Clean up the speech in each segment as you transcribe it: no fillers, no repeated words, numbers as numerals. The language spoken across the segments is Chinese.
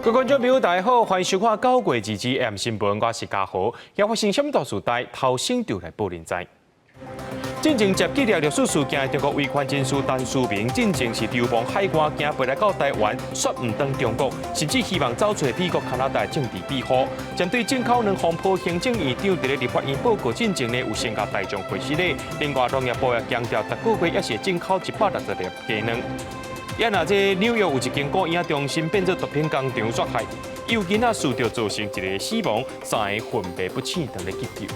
各位观众朋友，大家好，欢迎收看9月2日 AM 新闻，我是嘉豪。要发生什么大事代，头先就来报您知。进前接记历史事件，中国维权人士陈书明进前是流亡海外，行回来到台湾，说唔当中国，甚至希望走出美国、加拿大政治庇护。针对进口两方破行政院长伫咧立法院报告进前呢，有先甲大众会示咧。另外，农业部也强调，逐个月也是进口160粒鸡卵。也那这纽约有一间国营中心变做毒品工厂所害，有囡仔输掉造成一个死亡，3个魂魄不清，等咧急救。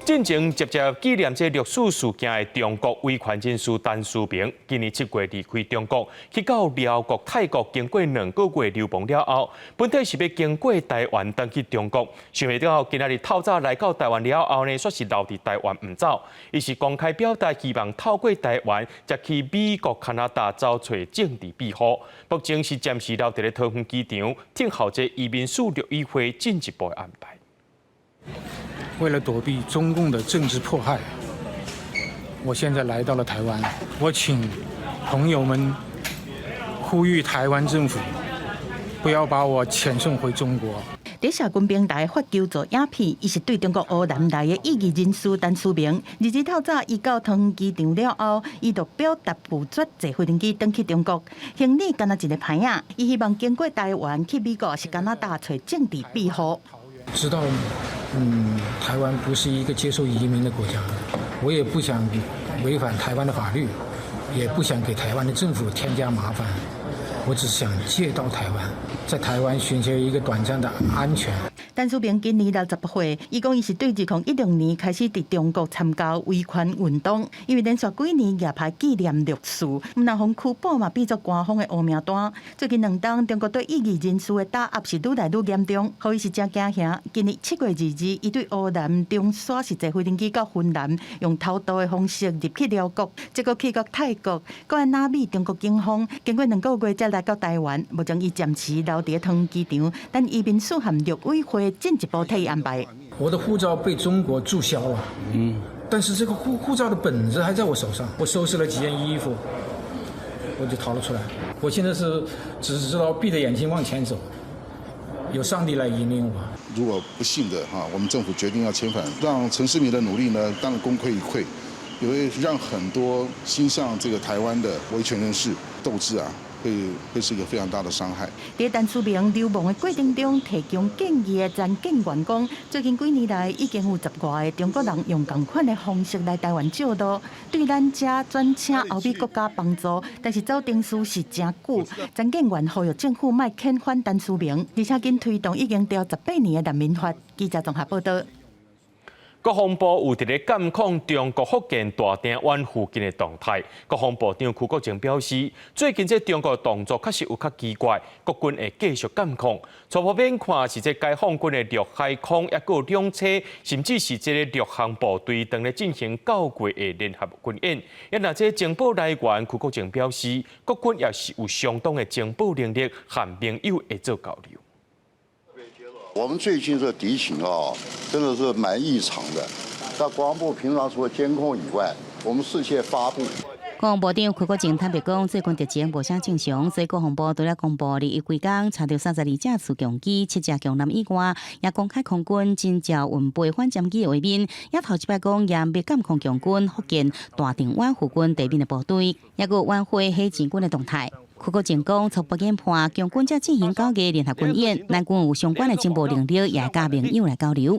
进前直接纪念这历史事件的中国维权人士陈书明，今年7月离开中国，去到辽国、泰国，经过2个月流亡了后，本体是要经过台湾登去中国，想袂到今仔日透早来到台湾了后呢，却是留伫台湾唔走，伊是公开表达希望透过台湾，再去美国、加拿大找找政治庇护。目前是暂时留伫咧桃园机场，听候这移民署陆委会进一步的安排。为了躲避中共的政治迫害，我现在来到了台湾。我请朋友们呼吁台湾政府不要把我遣送回中国。在社群平台发求助影片，伊是对中国乌南来的异议人士陈书明。日透早，伊到桃园机场了后，伊就表达拒绝坐飞机登去中国，行李干那一个牌仔，伊希望经过台湾去美国是加拿大找政治庇护。知道，台湾不是一个接受移民的国家，我也不想违反台湾的法律，也不想给台湾的政府添加麻烦，我只想借到台湾，在台湾寻求一个短暂的安全。陈书明今年60岁，伊讲伊是对2016年开始伫中国参加维权运动，因为连续几年举牌纪念历史，南方拘捕嘛变作官方的恶名单。最近2档，中国对异议人士的打压是愈来愈严重，可以是真惊吓。今年7月2日，伊对乌南中线是坐飞机到芬兰，用偷渡的方式入去辽国，结果去到泰国，搁来拉美中国警方，经过2个月才来到台湾。目前伊暂时留伫桃园机场，等移民署和陆委会进一步替伊安排。我的护照被中国注销了，但是这个护照的本子还在我手上。我收拾了几件衣服，我就逃了出来。我现在是只知道闭着眼睛往前走，有上帝来引领我。如果不幸的我们政府决定要遣返，让陈世民的努力呢，当然功亏一篑，也会让很多心向这个台湾的维权人士斗志会是一个非常大的伤害。在陈书明流亡的过程中，提供建议的前警员讲，最近几年来已经有10外个中国人用同款的方式来台湾借渡，对咱遮转请欧美国家帮助，但是走程序是真久。前警员呼吁政府莫遣返陈书明，而且紧推动已经调18年的难民法。记者综合报道。国防部有伫咧监控中国福建大鼎湾附近的动态。国防部长邱国正表示，最近这中国的动作确实有较奇怪，国军会继续监控。初步面看是这解放军的陆海空，也有两车，甚至是这个陆航部队正咧进行9月的联合军演。也那这情报来源，邱国正表示，国军也是有相当的情报能力，和盟友会做交流。我们最近这敌情真的是蛮异常的。在国防部平常除了监控以外，我们世界发布。国防部长邱国正坦白讲，最近敌情无啥正常，所以国防部除了公布21几天查到32架次强机、7架强男以外，也公开空军真正运备反舰机的画面，也头一摆讲严密监控强军福建大鼎湾附近地面的部队，也有挽回黑旗军的动态。邱国正讲，初步研判，强军在进行9个联合军演，咱军有相关的情报能力，也甲盟友来交流。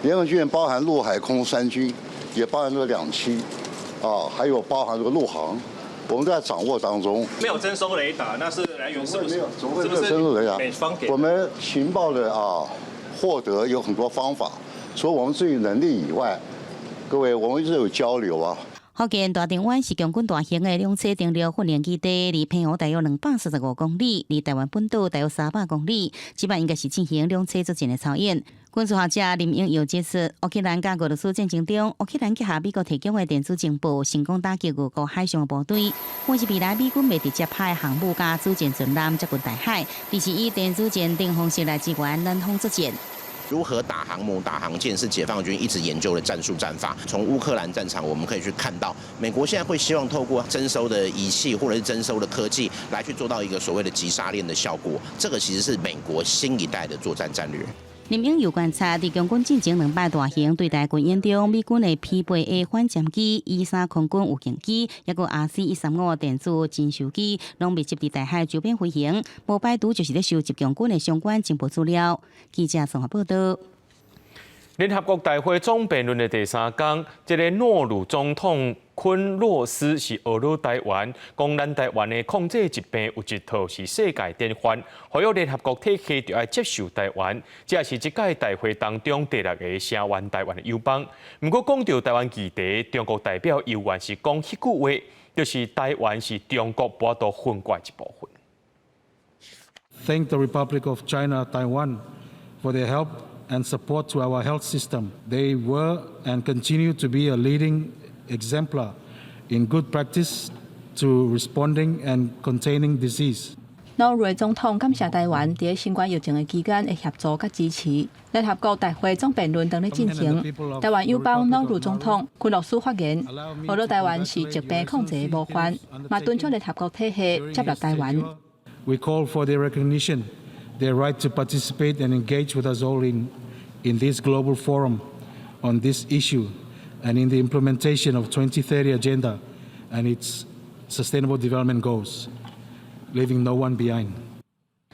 联合军演包含陆海空3军，也包含这个2栖，还有包含这个陆航，我们都在掌握当中。没有征收雷达，那是来源是不是？没有，怎么会没有征收雷达？美方给我们情报的获得有很多方法，除了我们自己能力以外，各位我们一直有交流福建大鼎湾是强军大型的两车定力训练基地，离澎湖大约245公里，离台湾本岛大约300公里。即摆应该是进行两车作战的操演。军事学者林英佑解释，乌克兰甲俄罗斯战争中，乌克兰结合美国提供的电子情报，成功打击俄国海上的部队。但是未来美军未直接派航母甲主舰船舰接近大海，而是以电子舰等方式来支援南方作战。如何打航母、打航舰是解放军一直研究的战术战法。从乌克兰战场我们可以去看到，美国现在会希望透过征收的仪器或者是征收的科技来去做到一个所谓的急杀链的效果。这个其实是美国新一代的作战战略。林英又观察，伫共军进行2摆大型对台军演中，美军的 P-8A 反舰机、E-3空军预警机，还有 RC-135电子侦受机，拢被集伫台海周边飞行。无摆除就是咧收集共军的相关情报资料。记者综合报道。联合国大会总辩论的第3天，这个诺鲁总统昆洛斯是俄罗台湾，讲咱台湾的控制疾病有一套是世界典范，呼吁联合国体系就要接受台湾。这也是这届大会当中第6个声援台湾的友邦。不过讲到台湾议题，中国代表犹原是讲迄句话，就是台湾是中国半岛分割一部分。Thank the Republic of China, Taiwan, for their help and support to our health system. They were and continue to be a leading exemplar in good practice to responding and containing disease. 诺瑞总统感谢台湾在新冠疫情的期间的协助甲支持。联合国大会总辩论正在进行，台湾友邦诺瑞总统昆洛斯发言，俄罗台湾是疾病控制的模范，嘛敦促联合国体系接纳台湾。We call for their recognition, their right to participate and engage with us all in this global forum on this issue and in the implementation of 2030 Agenda and its Sustainable Development Goals, leaving no one behind.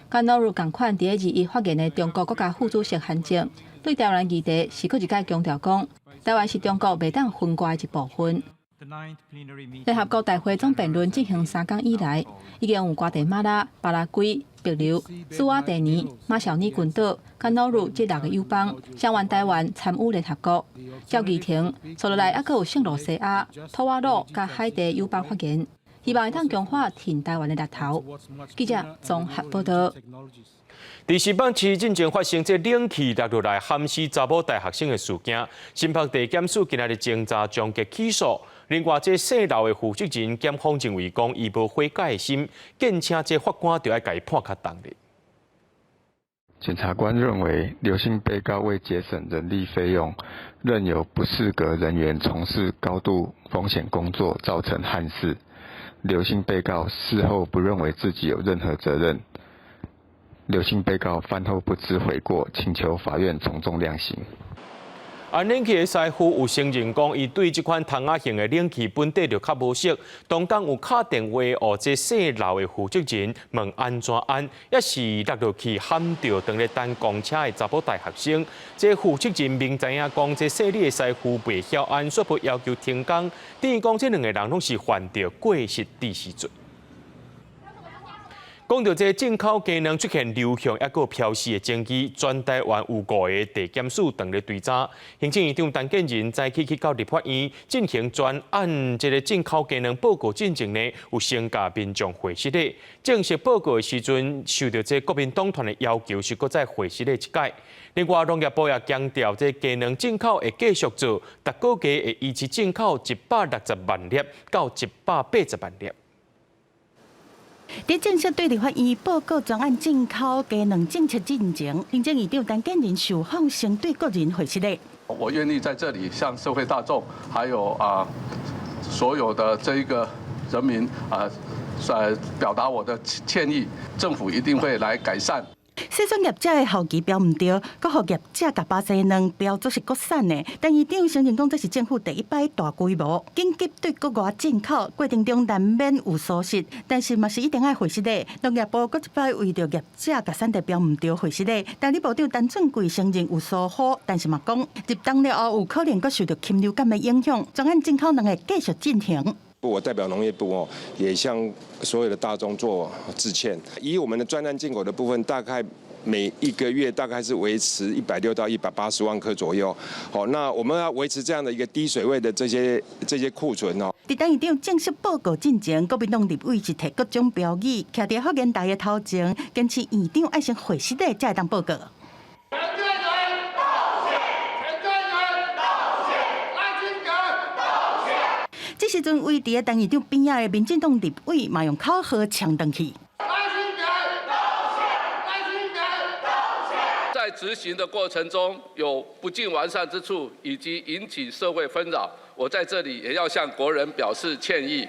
甲诺瑞同款，伫2月发言的中国国家副主席韩正对台湾议题是搁一届强调讲，台湾是中国袂当分割的一部分。联合国大会总辩论进行3天以来，已经有瓜地马拉、巴拉圭、秘鲁、斯瓦蒂尼、马绍尼群岛、甲诺鲁这6个友邦声援台湾参与联合国。赵议庭，接落来还佫有圣卢西亚、托瓦鲁甲海地友邦发言，希望会当强化挺台湾的力头。记者综合报道。伫新北市进前发生这冷气落落来喊死查某大学生的事件，新北地检署今仔日侦查终结起诉。另外，这姓刘的负责人检方认为讲伊无悔改的心，建请这法官就要甲伊判较重哩。检察官认为，刘姓被告为节省人力费用，任由不适格人员从事高度风险工作，造成憾事。刘姓被告事后不认为自己有任何责任。刘姓被告饭后不知悔过，请求法院从重量刑。冷气的师傅有承认讲，伊对这款窗仔型的冷气本底就较无熟。当天有打电话哦，这姓刘的负责人问安怎安，也是落落去喊到当咧等公车的查某大学生。这负责人明知影讲，这姓李的师傅袂晓安，却不要求停工，等于讲这2个人拢是犯着过失致死罪。讲到这进口鸡卵出现流向抑个飘逝的争议，全台湾有5个地检署当咧追查。行政院长陈建仁早起去到立法院进行专案，这个进口鸡卵报告进程呢，有先甲民众会实的。正式报告的时阵，受到这国民党团的要求，是搁再会实的一届。另外，农业部也强调，这鸡卵进口会继续做，逐个月会依次进口160万粒到180万粒。在正式对立法院报告专案进口鸡卵政策进程，行政院长陈建仁受访时对个人回实的。我愿意在这里向社会大众，还有所有的这一个人民表达我的歉意，政府一定会来改善。细选业者的后期标唔对，各互业者甲巴西卵标做是国产的，但院长承认讲这是政府第一摆大规模紧急对国外进口，过程中难免有疏失，但是嘛是一定爱回实的。农业部搁一摆为着业者甲产地标唔对回实的，但你部长陈俊贵承认有疏忽，但是嘛讲入冬了后有可能搁受到禽流感的影响，专案进口能会继续进行。我代表农业部也向所有的大众做致歉。以我们的专案进口的部分，大概每1个月大概是维持160到180万颗左右。那我们要维持这样的一个低水位的这些库存哦。伫陈院长正式报告进前，国民党立委是提各种标语，徛伫发言台的头前，坚持院长爱先会实的才会当报告。这时阵，位伫个陈院长边仔的民进党立委嘛用口号抢登去。在执行的过程中有不尽完善之处，以及引起社会纷扰，我在这里也要向国人表示歉意。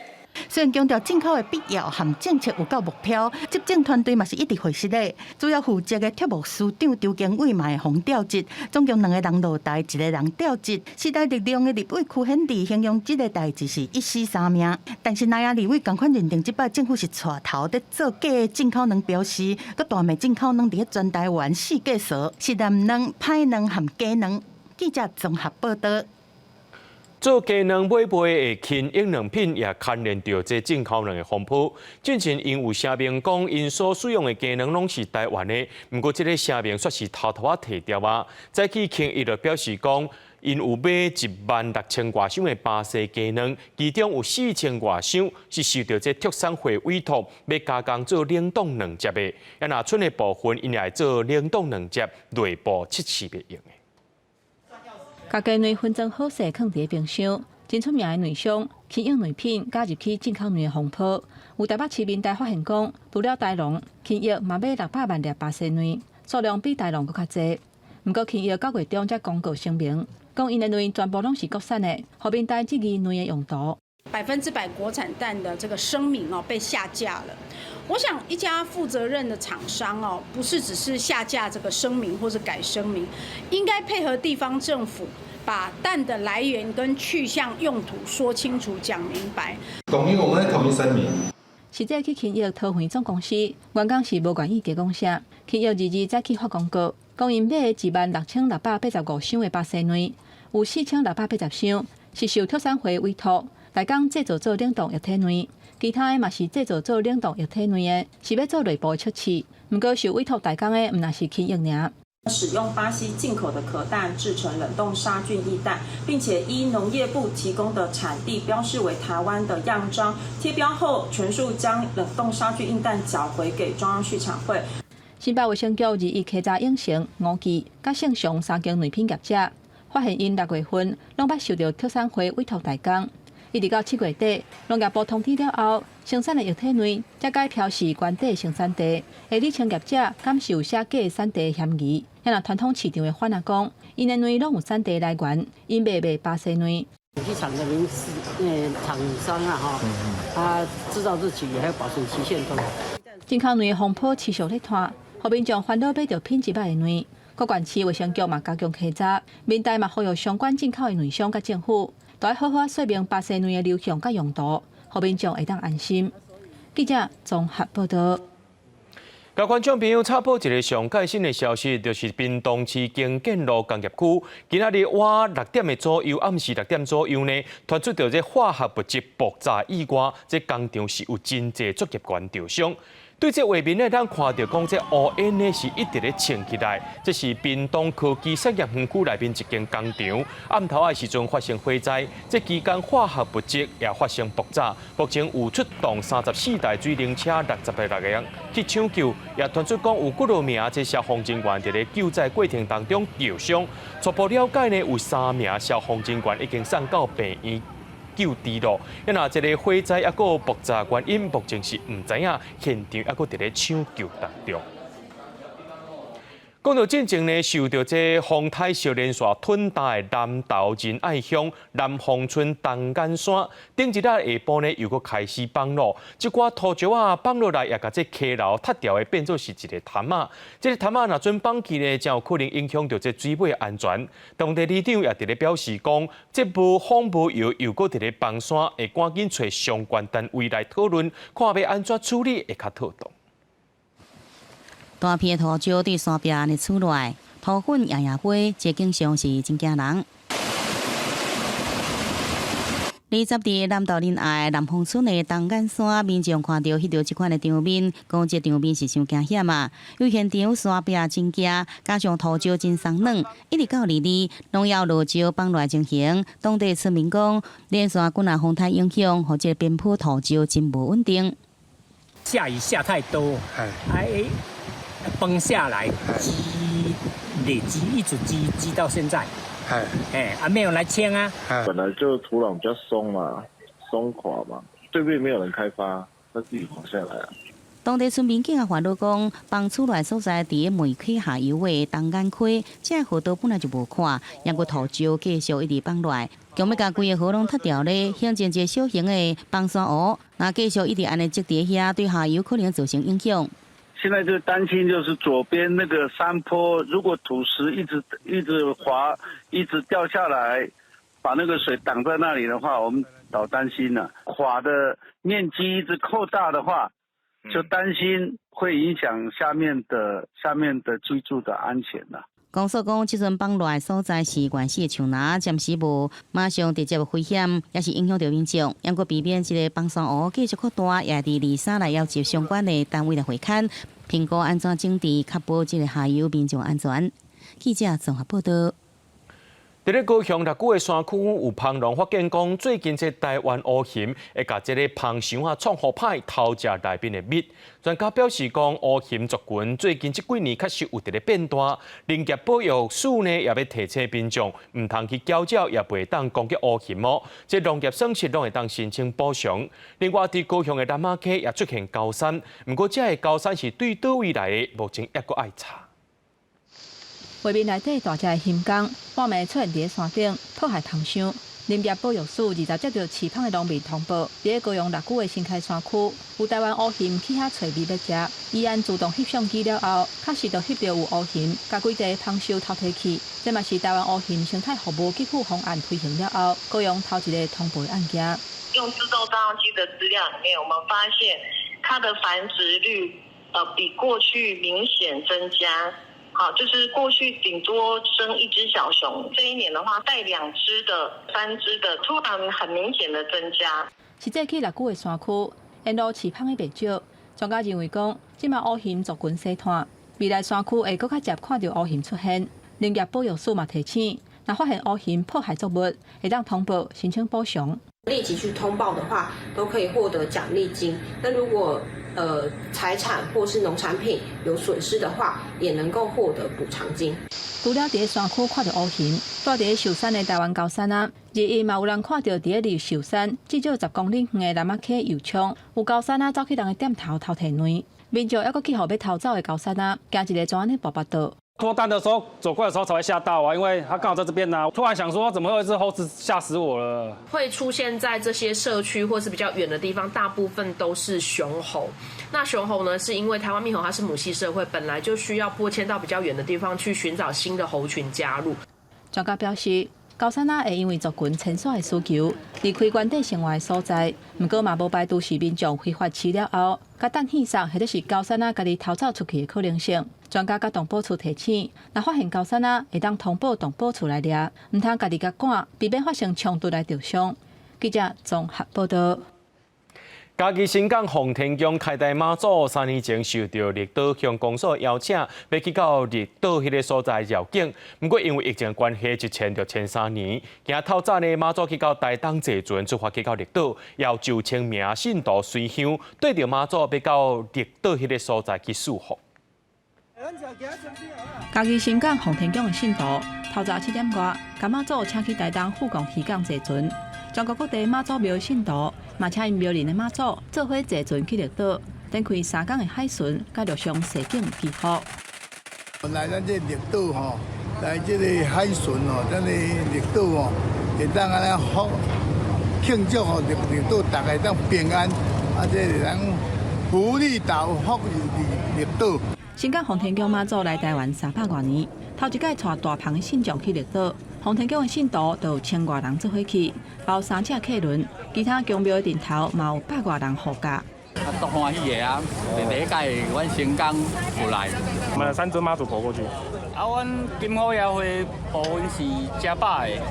虽然强调进口的必要和政策有够目标，执政团队嘛是一直会实的。主要负责的铁幕司长周经纬嘛会防调职，总共2个人落台，1个人调职。时代力量的立委区显智形容这个代志是一尸三命。但是南亚立委同款认定，这摆政府是带头在做假的进口卵标示，佮大卖进口卵伫全台湾四假数，是蓝卵、歹卵和假卵。记者综合报道。做鸡卵买卖的轻营养品也牵连到这进口卵的风波。之前因有声明讲，因所使用的鸡卵拢是台湾的，不过这个声明却是偷偷摕掉啊。早起轻伊就表示讲，因有买16000多箱的巴西鸡卵，其中有4000多箱是受到这特产会委托，要加工做冷冻卵汁的。也若剩的部分，因来做冷冻卵汁内部测试要用的。甲鸡卵分装好势，放伫冰箱。真出名的卵商轻用卵品加入去进口卵的风波。有台北市民台发现讲，除了台农，轻药嘛买600万粒巴西卵，数量比台农佫较侪。不过轻药9月中才公告声明，讲因的卵全部拢是国产的，后面代质疑卵的用途。100%国产蛋的这个声明被下架了。我想一家负责任的厂商不是只是下架这个声明或是改声明，应该配合地方政府，把蛋的来源跟去向用途说清楚、讲明白。同意，我们会统一声明。实际去轻药桃园总公司，员工是无愿意加工啥。轻药22早起发公告，讲因买16685箱的巴西卵，有4680箱是受特产会委托来讲制造做冷冻液体卵。其他的嘛是制造做冷冻液体卵的，是要做内部的测试。不过受委托代工的，唔那是轻药尔。使用巴西进口的壳蛋制成冷冻杀菌液蛋，并且依农业部提供的产地标示为台湾的样章，贴标后全数将冷冻杀菌液蛋缴回给中央畜产会。新北卫生局21稽查应成、吴记、甲姓熊3间卵品业者，发现因6月份拢捌受到特产会委托代工。一直到7月底，农业部通知了后，生产的液体卵才该标示原底生产地，而里清业者敢是有写假的产地嫌疑。也若传统市场的反啊讲，因的卵拢有产地来源，因卖巴西卵。机场的名字，厂商啊他制造日期还有保存期限都。进口卵的风波持续咧拖，后面将烦恼买到品质歹的卵。各县市卫生局嘛加强稽查，民代嘛呼吁相关进口的卵商甲政府。都要好好说明巴西卵的流向甲用途，后面将会当安心。记者综合报道。甲观众朋友插播一个上最新的消息，就是屏东市经建路工业区，今仔日晚6点的左右，暗时6点左右呢，传出到这化学物质爆炸意外，这工厂是有真侪作业员受伤。对这画面呢，咱看到讲这乌烟呢是一直咧升起来，这是屏东科技产业园区内面一间工厂，暗头的时阵发生火灾，这期间化学物质也发生爆炸，目前有出动34台水灵车66个人去抢救，也传出讲有几多名这消防人员伫咧救灾过程当中受伤，初步了解呢有3名消防人员已经送到病院。救治咯，因若这个火灾还佫爆炸原因，目前是唔知影，现场还佫伫咧抢救当中。讲到进前呢，受到这风台小连续吞大的南投仁爱乡南丰村东眼山，顶一日下晡呢又佫开始放落，即寡土石啊放落来，也甲这溪流塌掉的，变做是一个潭啊。这个潭啊若准放去呢，才有可能影响到这水尾安全。当地里长也伫咧表示讲，这部风部又佫伫咧放山，会赶紧找相关单位来讨论，看要安怎处理会较妥当。大片的土石伫山壁安出来，土粉夜夜飞，这景象是真惊人。20日南投仁爱南丰村的东眼山，民众看到迄条即款的场面，讲这场面是伤惊险啊！因为现场山壁真惊，加上土石真松软，一直到2日，拢要落石放落来进行。当地村民讲，连续几若风台影响，或者边坡土石真无稳定。下雨下太多，崩下来，累积一直积到现在，没有来签啊。本来就土壤比较松嘛，松垮嘛，对面没有人开发，它自己滑下来啊。当地村民竟然烦恼讲，放出来所在伫梅溪下游的东眼溪，这河道本来就无宽，也个土石继续一直放落来，强要甲规个河拢拆掉咧，形成一个小型的崩山湖。那继续一直安尼积伫遐，对下游可能造成影响。现在就担心，就是左边那个山坡，如果土石一直滑，一直掉下来，把那个水挡在那里的话，我们老担心了。滑的面积一直扩大的话，就担心会影响下面的居住的安全了。公所讲，即阵放落来所在是原始的树林，暂时无马上直接危险，也是影响到民众。因过避免这个崩山湖继续扩大，也伫23来要求相关的单位来会勘，评估安怎整治，确保这个下游民众安全。记者综合报道。伫咧高雄六股的山区有蜂农发现讲，最近这台湾乌蠅会甲这个蜂箱创好歹偷食内面的蜜。专家表示讲，乌蠅族群最近这几年确实有伫咧变大，林业保育署呢也要提醒民众，唔通去搅扰，也袂当攻击乌蠅哦。这农业损失拢会当申请补偿。另外，伫高雄的南马溪也出现高山，不过这个高山是对倒位来的，目前还阁爱查。画面内底大只的蠅工，半暝出现伫山顶，破坏蜂箱。林业保育署20接到饲蜂的农民通报，伫高雄六股的新开山区，有台湾乌蠅去遐找蜜要食。伊按自动翕相机了后，确实就翕到有乌蠅，甲几个蜂箱偷摕去。这嘛是台湾乌蠅生态服务基础方案推行了后，高雄头一个通报案件。用自动照相机的资料里面，我们发现它的繁殖率比过去明显增加。好，就是过去顶多生一只小熊，这一年的话带2只的、3只的，突然很明显的增加。实际去六股的山区，沿路饲蜂的袂少，专家认为讲，即马乌蠅族群衰退，未来山区会更较接看到乌蠅出现。林业保育署嘛提醒，若发现乌蠅破坏作物，会当通报申请补偿。立即去通报的话，都可以获得奖励金。那如果财产或是农产品有损失的话，也能够获得补偿金。除了伫山区看到乌蠅，住伫寿山的台湾高山啊，日夜嘛有人看到伫离寿山至少10公里远的南马溪油厂，有高山啊走去人的店头偷摕卵，民众还阁去互要偷走的高山啊，行一个专安的跋跋道。脱单的时候走过来的时候才会吓到啊，因为他刚好在这边呢、突然想说怎么会有一只猴子，吓死我了。会出现在这些社区或是比较远的地方，大部分都是雄猴。那雄猴呢，是因为台湾猕猴它是母系社会，本来就需要拨迁到比较远的地方去寻找新的猴群加入。专家表示，高山啊会因为族群迁徙的需求，离开原地生活的所在，不过嘛无排除是民众非法饲了后，甲等现杀或者是高山啊家己逃走出去的可能性。专家甲动保处提醒，若发现高山啊，会当通报动保处来抓，唔通家己甲赶，避免发生冲突来受伤。记者综合报道。嘉义新港洪天宫开台妈祖3年前受到绿岛乡公所邀请，要去到绿岛迄个所在绕境。不过因为疫情关系，就签3年。今透早呢，妈祖去到台东坐船，出发去到绿岛，要9,000名信徒随乡，对着妈祖要到绿岛迄个所在去祝福。嘉义新港洪天宫的信徒，透早7点外，甲妈祖请去台东富港渔港坐船。全国各地妈祖庙的信徒，嘛请因庙里的妈祖做伙坐船去绿岛，展开3天的海巡，甲陆上蛇景祈福。来咱这绿岛吼，来这个海巡哦，咱的绿岛哦，会当安尼好庆祝吼，绿岛大家当平安，啊，这人福利大有福绿岛。新港洪天宫妈祖来台湾300多年，头一届带大鹏的信众去绿岛。洪天宫的信徒都有1000多人做伙去，包3只客轮，其他宫庙的顶头嘛有100多人护驾。足欢喜的啊！第一届阮新港有来，我们3尊妈祖跑过去。啊，阮金虎协会部分是加百的。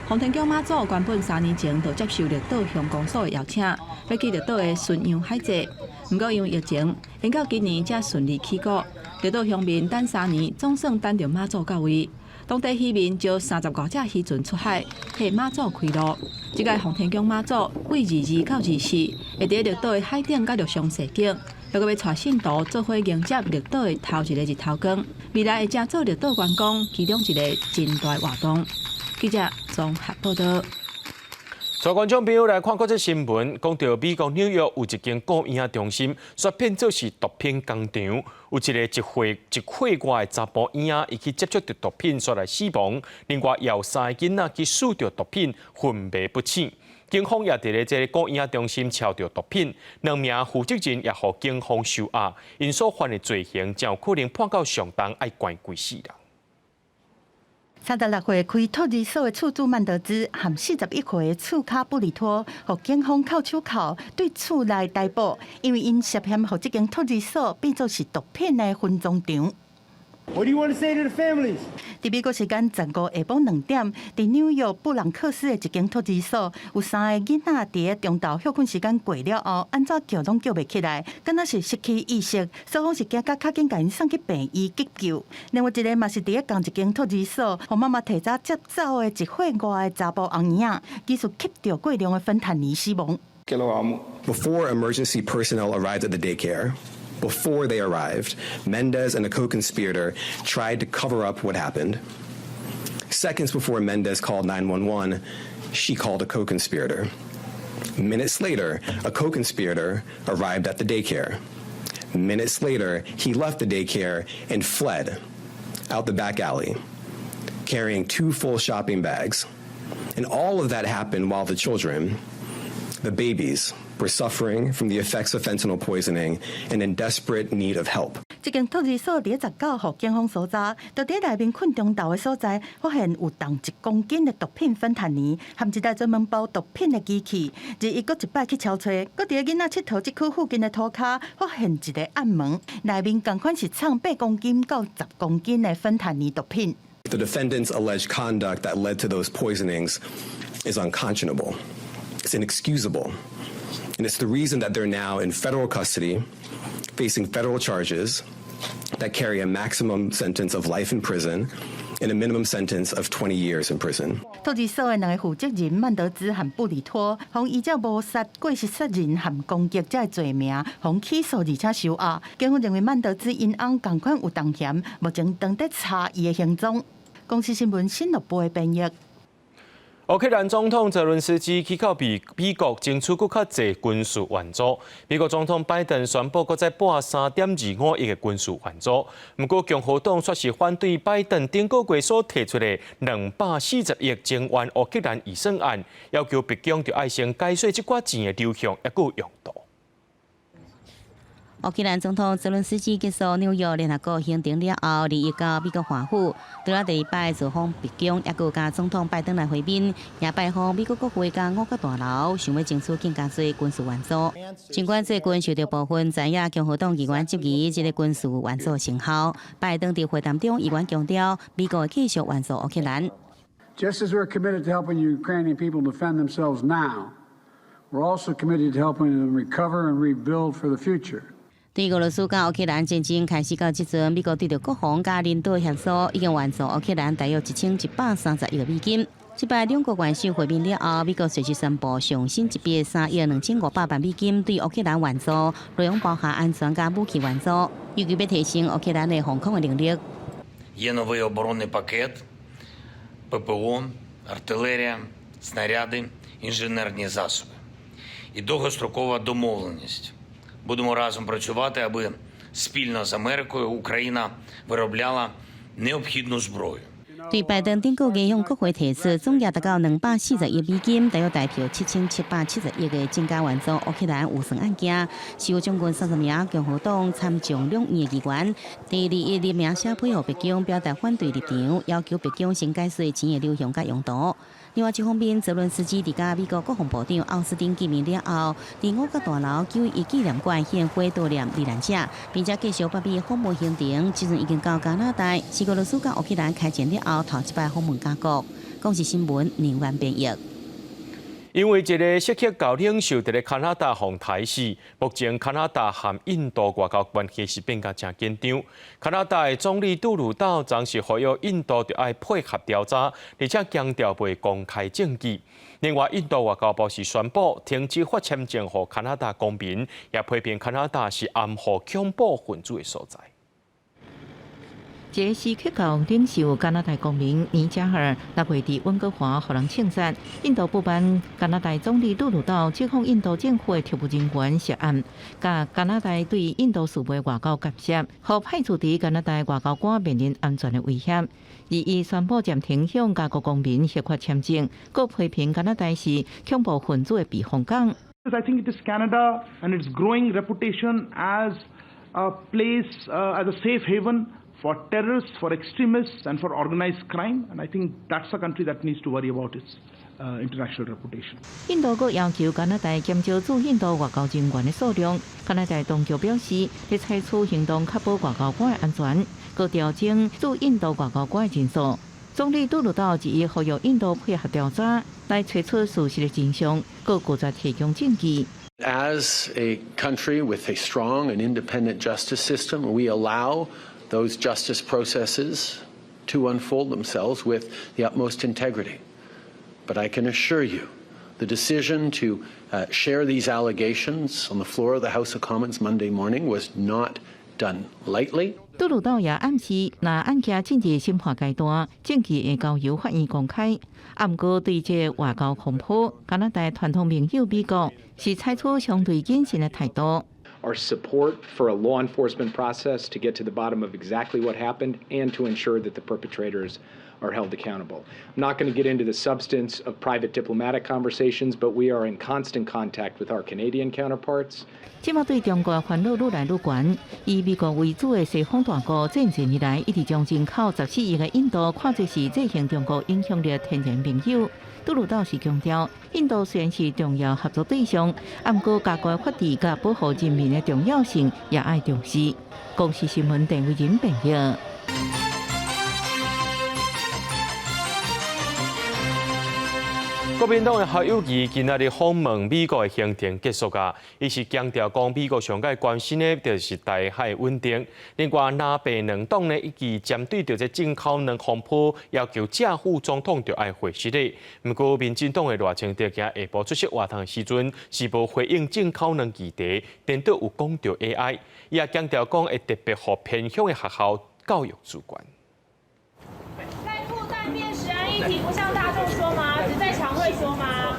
洪天宫妈祖原本3年前就接受绿岛乡公所的邀请，要去绿岛的巡洋海祭，不过因为疫情，延到今年才顺利起过。绿岛乡民等3年，总算等到妈祖到位。当地渔民招30多只渔船出海，替妈祖开路。这届洪天宫妈祖为22到24，会伫绿岛的海顶甲陆上蛇景，要要带信徒做伙迎接绿岛的头一个日头光。未来会成做绿岛观光其中一个真大活动。记者综合报道。在观众朋友来看国际新闻，讲到美国纽约有一间顾婴中心，说骗做是毒品工厂，有一个1岁外的查甫婴儿，伊去接触到毒品，所来死亡。另外，有3个囡仔去使着毒品，昏迷不醒。警方也伫咧这个顾婴中心抄到毒品，2名负责人也互警方收押，因所犯的罪行，将有可能判到上重，爱关几世人。36岁开托儿所的厝主曼德兹和41岁的厝卡布里托，互警方扣手铐，对厝内逮捕，因为因涉嫌互这间托儿所变作是毒品的分装场。What do you want to say to the families? 伫美国时间15下晡2点，伫纽约布朗克斯的一间托儿所，有3个囡仔伫咧中昼休困时间过了后，安怎叫拢叫袂起来，敢若是失去意识。所方是惊甲较紧，甲因送去病院急救。另外一个嘛是伫咧同一间托儿所，互妈妈提早接走的1岁外的查甫红婴仔，技术吸到过量的芬坦尼死亡。Before emergency personnel arrived at the daycare. Before they arrived, Mendez and a co-conspirator tried to cover up what happened. Seconds before Mendez called 911, she called a co-conspirator. Minutes later, a co-conspirator arrived at the daycare. Minutes later, he left the daycare and fled out the back alley, carrying 2 full shopping bags. And all of that happened while the children, the babies, were suffering from the effects of fentanyl poisoning and in desperate need of help. 这间托儿所伫19号警方搜查，就伫内面困中昼的所在，发现有重1公斤的毒品芬坦尼，含一台专门包毒品的机器。日伊搁一摆去敲找，搁伫囡仔佚佗这区附近的涂骹，发现一个暗门，内面同款是藏8公斤到10公斤的芬坦尼毒品。The defendants' alleged conduct that led to those poisonings is unconscionable. It's inexcusable. And it's the reason that they're now in federal custody, facing federal charges that carry a maximum sentence of life in prison and a minimum sentence of 20 years in prison. 托儿所的2个负责人曼德兹和布里托，互依照谋杀、过失杀人和攻击这罪名，互起诉而且收押。警方认为曼德兹因翁同款有重嫌，目前正在查伊的行踪。公司新闻新闻部的编译。乌克兰总统泽伦斯基去到美国争取更较侪军事援助。美国总统拜登宣布，搁再拨3.25亿的军事援助。不过，共和党却是反对拜登顶个月所提出的240亿增援乌克兰预算案，要求北京就要先解释这寡钱的流向也有用途。乌克兰总统泽伦斯基结束纽约联合国行程了后，离伊到美国华府，除了第2摆造访北京，也有甲总统拜登来会面，也拜访美国国会甲5角大楼，想要争取更加多军事援助。尽管这军受到部分在野共和党议员质疑这个军事援助成效，拜登在会谈中议员强调，美国会继续援助乌克兰。Just as we're committed to helping Ukrainian people defend themselves now, we're also committed to helping them recover and rebuild for the future. 对俄罗斯甲乌克兰战争开始到即阵，美国对着国防甲领导协商，已经援助乌克兰大约1130亿个美金。这摆两国元首会面了后，美国随即宣布上新一笔3亿2500万美金对乌克兰援助，内容包含安全甲武器援助，预计要提升乌克兰的防空的能力。Є новий оборонний пакет, ППО, артилерія, снаряди, інженерні засоби і довгострокова домовленість. Будемо разом працювати, аби спільно з Америкою Україна виробляла необхідну зброю. 对拜登顶个月向国会提出总额达到240亿美金，大约代表7770亿的增加援助乌克兰预算案件，是由将近30名共和党参众两院的议员，第2立名写配合北京表达反对立场，要求北京先解释钱的流向甲用途。另外一方面，泽伦斯基伫甲美国国防部长奥斯汀见面了后，伫5角大楼9一纪念馆献花悼念罹难者，并且继续北美访问行程，即阵已经到加拿大，是俄罗斯甲乌克兰开战了后头一摆访问加国。公视新闻宁万编译。因为一个涉及高领袖伫咧加拿大访台时，目前加拿大和印度外交关系是变甲真紧张。加拿大的总理杜鲁道暂时呼吁印度就要配合调查，而且强调袂公开证据。另外，印度外交部是宣布停止发签证予加拿大公民，也批评加拿大是暗号恐怖分子的所在。这是克教领袖加拿大公民尼加尔6月伫温哥华互人庆祝。印度补办加拿大总理杜鲁道指控印度政府的特务人员涉案，甲加拿大对印度事务外交干涉，互派驻伫加拿大外交官面临安全的威胁。而伊宣布暂停向加国公民合法签证，佮批评加拿大是恐怖分子的避风港。I think it is Canada and its growing reputation as a place, as a safe haven for terrorists, for extremists, and for organized crime. And I think that's a country that needs to worry about its international reputation. 印度阁要求加拿大减少驻印度外交人员的数量。加拿大当局表示，会采取行动确保外交官的安全，阁调整驻印度外交官的人数。总理杜鲁道一呼吁印度配合调查，来找出事实的真相，阁拒绝提供证据。As a country with a strong and independent justice system, we allow those justice processes to unfold themselves with the utmost integrity. But I can assure you, the decision to share these allegations on the floor of the House of Commons Monday morning was not done lightly. 杜鲁道也暗示，若案件进入审判阶段，证据会交由法院公开。不过，对这外交风波，加拿大传统盟友美国是采取相对谨慎的态度。Our support for a law enforcement process to get to the bottom of exactly what happened and to ensure that the perpetrators are held accountable. I'm not going to get into the substance of private diplomatic conversations, but we are in constant contact with our Canadian counterparts. 即马对中国的烦恼愈来愈悬，以美国为主的西方大国战前以来，一直将人口14亿的印度看作是这项中国影响力的天然盟友。杜鲁道是强调，印度虽然是重要合作对象，不过加国法治甲保护人民的重要性也要重视。公视新闻陈伟仁报道。国民党的侯友宜今仔日访问美国的行程结束啊，伊是强调讲美国上界关心的就是台海稳定。另外，南北两党呢，以及针对着这进口两风波，要求正副总统就爱回实的。不过，民进党的赖清德今下晡出席活动的时阵，是无回应进口两议题，颠倒有讲到 AI， 伊也强调讲会特别互偏乡的学校教育主管。在复旦辨识案议题不向大众说吗？只在常会说吗？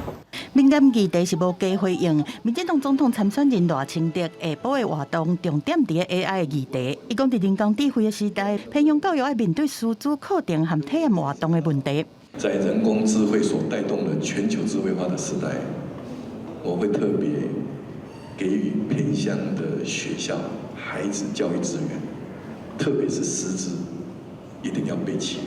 敏感议题是无加回应。民进党总统参选人赖清德下晡的活动重点伫 AI 的议题。伊讲伫人工智慧的时代，偏乡教育要面对师资课程和体验活动的问题。在人工智慧所带动的全球智慧化的时代，我会特别给予偏乡的学校孩子教育资源，特别是师资一定要备齐。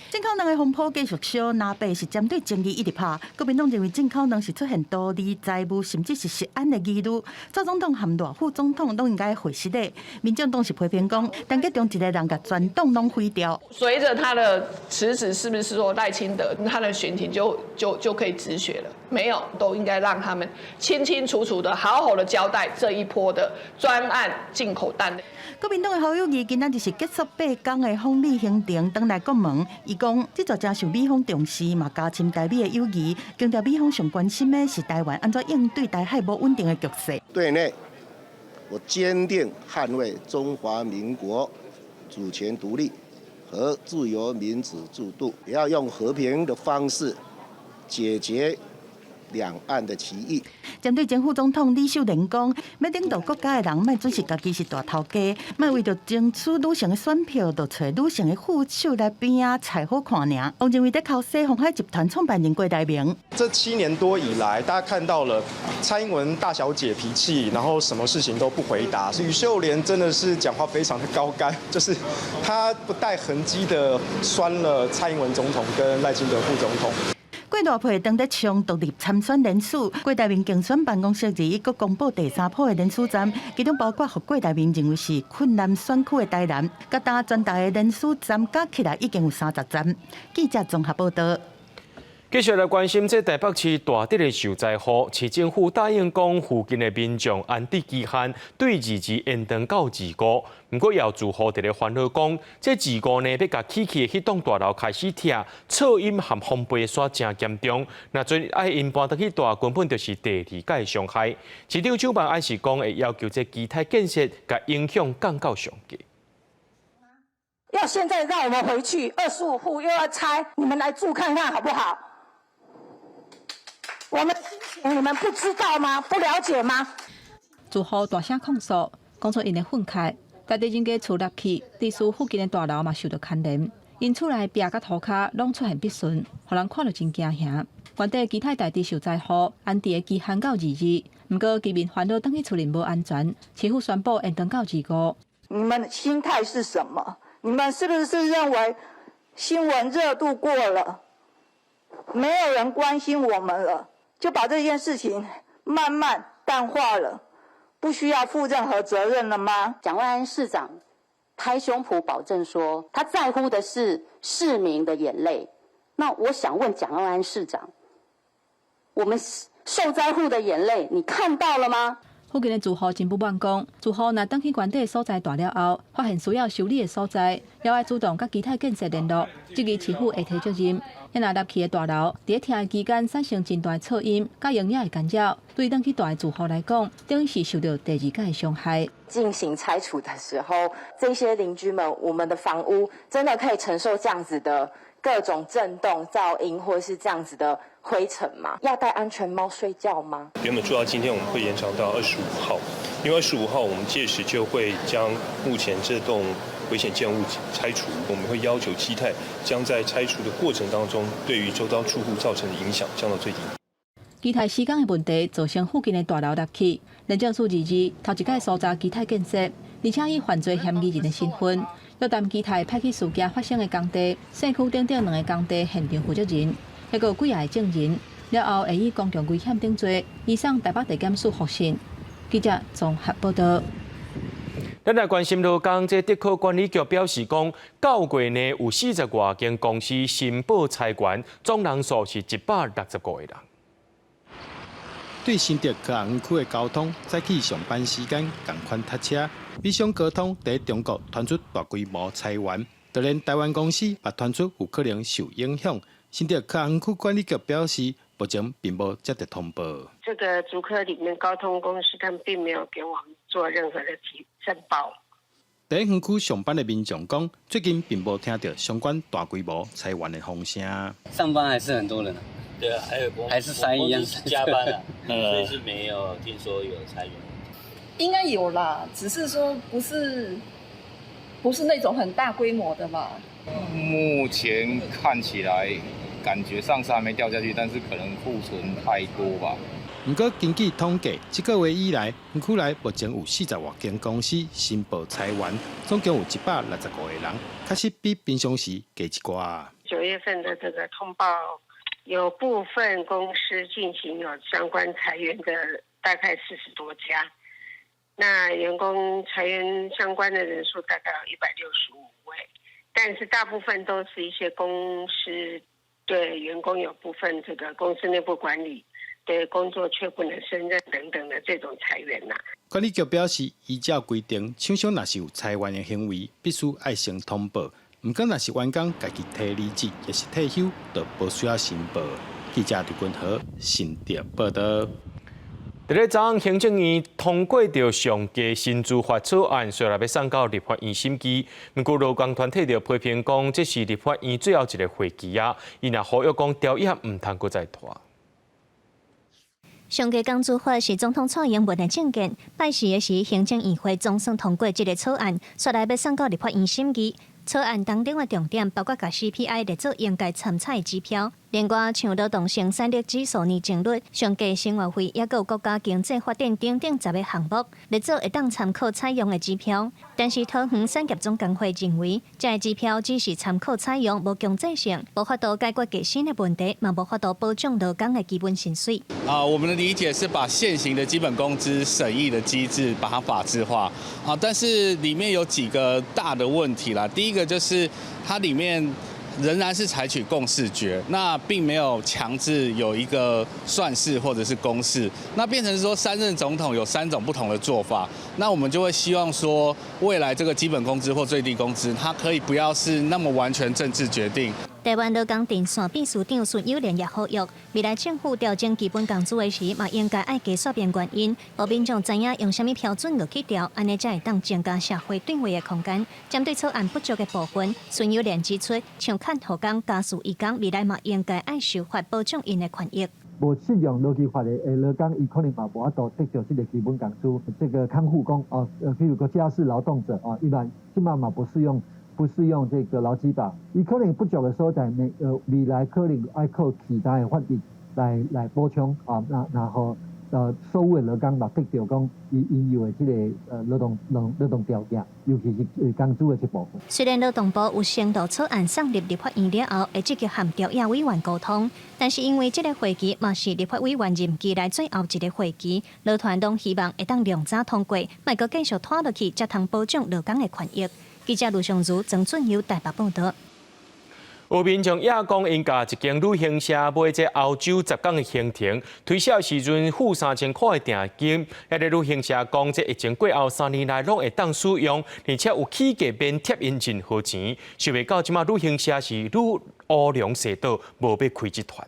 进口两的风波继续烧，南北是针对争议一直拍。国民党认为进口两是出现多例债务甚至是涉案的疑虑，赵总统和赖副总统都应该回实的。民进党是批评讲，但给中一个人甲全党拢毁掉。随着他的辞职，是不是说赖清德他的选情就可以止血了？没有，都应该让他们清清楚楚的、好好的交代这一波的专案进口单的。国民党的侯友宜今仔日是结束8天的访美行程，回来国门。伊讲，这座真受美方重视，嘛加深台美的友谊。强调美方上关心的是台湾安怎应对台海不稳定的局势。对内，我坚定捍卫中华民国主权独立和自由民主制度，也要用和平的方式解决两岸的歧义。针对前副总统李秀莲讲，要领导国家的人，莫准是家己是大头家，莫为着争取女性的选票，就找女性的副手来边啊，才好看尔。王认为在靠西鸿海集团创办人郭台铭，这7年多以来，大家看到了蔡英文大小姐脾气，然后什么事情都不回答。吕秀莲真的是讲话非常的高干，就是她不带痕迹的酸了蔡英文总统跟赖清德副总统。郭大培当在冲独立参选人数，郭台铭竞选办公室日一个公布第3波的人数站，其中包括和郭台铭认为是困难选区的台南，甲大全台的人数站加起来已经有30站。记者综合报道。继续来关心这台北市大滴的受灾户，市政府答应讲附近的民众安置期限对日期延长到25，不过有住户伫咧烦恼讲，这25呢要甲起的迄栋大楼开始拆，噪音和风背沙真严重，那最爱因搬到去大根本就是第2届伤害。市长邱办爱是讲会要求这基台建设，甲影响降到上低。要要现在让我们回去25户又要拆，你们来住看看好不好？我们的心情你们不知道吗？不了解吗？住户大声控诉，讲出因的愤慨，在地人家厝落去，地厝附近的大楼嘛受到牵连，因厝内壁甲涂骹拢出现壁损，互人看了真惊吓。原地基泰大地受灾户安置的期限到2日，不过居民烦恼等去厝里无安全，市府宣布延长到2月。你们的心态是什么？你们是不是认为新闻热度过了，没有人关心我们了，就把这件事情慢慢淡化了，不需要负任何责任了吗？蒋万安市长拍胸脯保证说，他在乎的是市民的眼泪。那我想问蒋万安市长，我们受灾户的眼泪，你看到了吗？附近的住户真不满讲，住户若登去原地的所在大了后，发现需要修理的所在，要爱主动甲基泰建设联络，即日市府会提责任。因若入去的大楼，伫听的期间产生真大的噪音，甲营业的干扰，对登去大的住户来讲，等于是受到第二届的伤害。进行拆除的时候，这些邻居们，我们的房屋真的可以承受这样子的各种震动、噪音，或是这样子的灰尘吗？要戴安全帽睡觉吗？原本做到今天，我们会延长到25号，因为25号我们届时就会将目前这栋危险建物拆除。我们会要求基泰将在拆除的过程当中，对于周遭住户造成的影响降到最低。基泰施工的问题造成附近的大楼落去，廉政署2日头一届搜查基泰建设，而且以犯罪嫌疑人的身份，要担基泰派去事件发生的工地、社区等2个工地现场负责人，还有几个证人。了后会以公共危险等罪移送台北地检署复讯。记者综合报道。咱来关心到，港这德科管理局表示讲，9月内有40多间公司申报裁员，总人数是160个人。对新竹科学园区的交通，早起上班时间同款塞车，美商高通在中国传出大规模裁员，就连台湾公司也传出有可能受影响。新竹科学园区管理局表示，目前并无接到通报。这个竹科里面高通公司他们并没有给我们做任何的申报。在园区上班的民众讲，最近并无听到相关大规模裁员的风声。上班还是很多人啊。对啊，还是3亿样加班啊，所以是没有听说有裁员。应该有啦，只是说不是那种很大规模的嘛。目前看起来感觉上是还没掉下去，但是可能库存太多吧。不过根据统计，这个月以来，园区内目前有40多间公司申报裁员，总共有165个人，确实比平常时加一寡。9月份的这个通报。有部分公司进行有相关裁员的，大概40多家。那员工裁员相关的人数大概有165位，但是大部分都是一些公司对员工有部分这个公司内部管理对工作却不能胜任等等的这种裁员呐。管理局表示，依照规定，厂商若是有裁员的行为，必须爱先通报。不过，若是员工家己提离职，也是退休，就不需要申报。记者刘君豪新竹报道。在咧昨行政院通过着上届新资法草案，虽然要送到立法院审议，不过劳工团体就批评讲，这是立法院最后一个会期啊，伊若呼吁讲调业唔通搁再拖。上届工资法是总统蔡英文的政见，拜四的时行政院会总算通过这个草案，说来要送到立法院审议。草案当中的重点包括把 CPI 列做应该参采的指标，另外像劳动生产力指数年增率、上届生活费，也有国家经济发展等10个项目列做会当参考采用的指标。但是桃园产业总工会认为，这个指标只是参考采用，无强制性，无法度解决革新的问题，嘛无法度保障劳工的基本薪水。我们的理解是把现行的基本工资审议的机制把它法制化但是里面有几个大的问题啦。第一个就是它里面仍然是采取共识决，那并没有强制有一个算式或者是公式，那变成说3任总统有3种不同的做法。那我们就会希望说，未来这个基本工资或最低工资，它可以不要是那么完全政治决定。台湾劳工电线秘书长孙友莲也呼吁，未来政府调整基本工资的时，嘛应该爱加说明原因，让民众知影用什么标准落去调，安尼才会当增加社会对话的空间。针对草案不足的部分，孙友莲指出，像看护工、家属义工，未来嘛应该爱受法保障因的权益。无适用劳基法的劳工，伊可能嘛无法度得到这个基本工资。这个看护工譬如个家事劳动者一般基本嘛不适用这个劳基法。伊可能不足的所在，未来可能爱靠其他的法律来补充然后所有的劳工嘛得到讲应有的这个劳动条件，尤其是工资的这部分。虽然劳动部有先导草案送入立法院了后，会积极和调野委员沟通，但是因为这个会期嘛是立法委员任期内最后一个会期，劳团拢希望会当量早通过，莫阁继续拖落去，才通保障劳工的权益。记者卢尚如、曾俊佑台北报道。有民众也讲，因甲一间旅行社买这欧洲10港的行程，推销时阵付3000块的定金。迄个旅行社讲，这疫情过后3年来拢会当使用，而且有起价免贴因任何钱。想袂到即马旅行社是愈乌龙蛇道，无要开这团。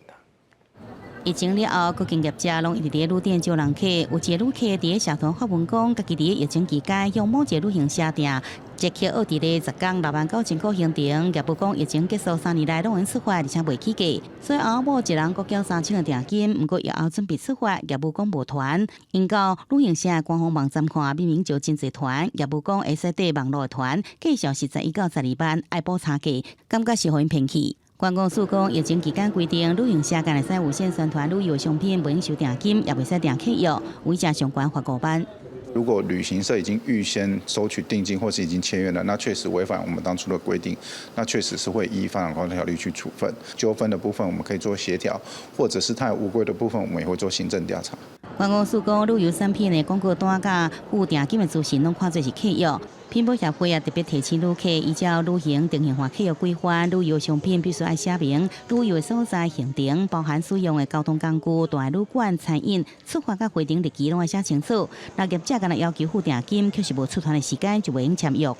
疫情了后，各经业者拢一直伫旅店招人客。有一个旅客伫社团发文讲，家己伫疫情期间向某一个旅行社订一客奥地利10港69000块行程，业务讲疫情结束3年来拢已出发，而且未起价。所以后某一人阁缴3000的定金，不过以后准备出发，业务讲无团。因到旅行社官方网站看，明明就真侪团，业务讲会使缀网络的团，计小是11到12班，爱补差价，感觉是互因骗去。观光署讲，疫情期间规定，旅行社敢会使无限宣传旅游商品，不用收定金，也袂使订客约，违者相关罚5班。如果旅行社已经预先收取定金或是已经签约了，那确实违反我们当初的规定，那确实是会依《发展管理条例》去处分。纠纷的部分我们可以做协调，或者是他有违规的部分，我们也会做行政调查。观光署讲，旅游产品的广告单甲付定金的资讯，拢看做是客约。品保协会也特别提醒旅客，依照旅行定型化客约规范，旅游商品必须爱写明旅游的所在、行程，包含使用的交通工具、大旅馆、餐饮、出发甲回程日期拢要写清楚。那业者敢若要求付定金，却是无出团的时间，就袂用签约。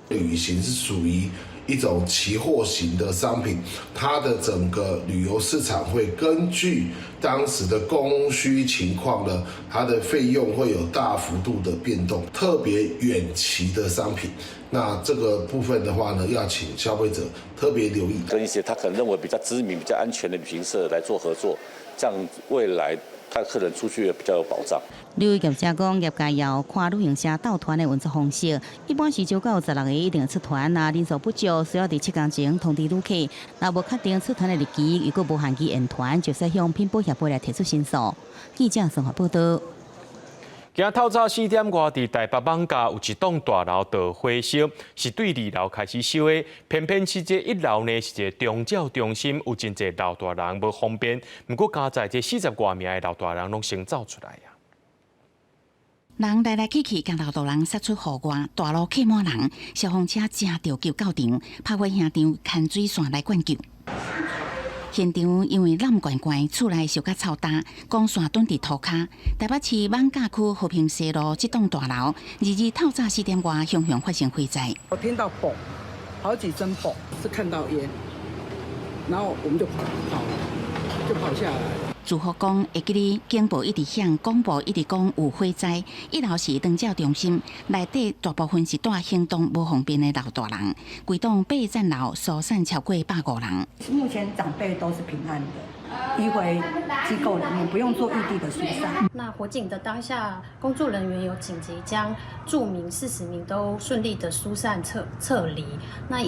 旅行是属于一种期货型的商品，它的整个旅游市场会根据当时的供需情况呢，它的费用会有大幅度的变动。特别远期的商品，那这个部分的话呢，要请消费者特别留意，跟一些他可能认为比较知名、比较安全的旅行社来做合作，这样未来他客人出去也比较有保障。旅游业者讲，业界要看旅行社到团的运作方式，一般是9到16个一定出团，那人数不足，需要伫7天前通知旅客。若无确定出团的日期，如果无限期延团，就使向品保协会来提出申诉。记者综合报道。今透早4点外，伫台北艋舺有一栋大楼着火烧，是对2楼开始烧的。偏偏是这1楼呢是一个宗教中心，有真侪老大人无方便。不过加在这40多名的老大人拢先走出来呀。人来来去去，甲老大人杀出户外，大路客满人，消防车正着救到场，拍火现场牵水线来灌救。现场因为烂罐罐，厝内烧甲臭大，光线蹲伫涂骹。台北市艋舺区和平西路这栋大楼，22透早4点外，熊熊发生火灾。我听到嘣，好几声嘣，是看到烟，然后我们就跑下来。住户讲，会记哩警报一直响，广播一直讲有火灾。1楼是长照中心，内底大部分是住行动无方便的老大人。规栋8层楼疏散超过150人。目前长辈都是平安的，移回机构里面，不用做异地的疏散。那火警的当下，工作人员有紧急将住民40名都顺利的疏散撤离。那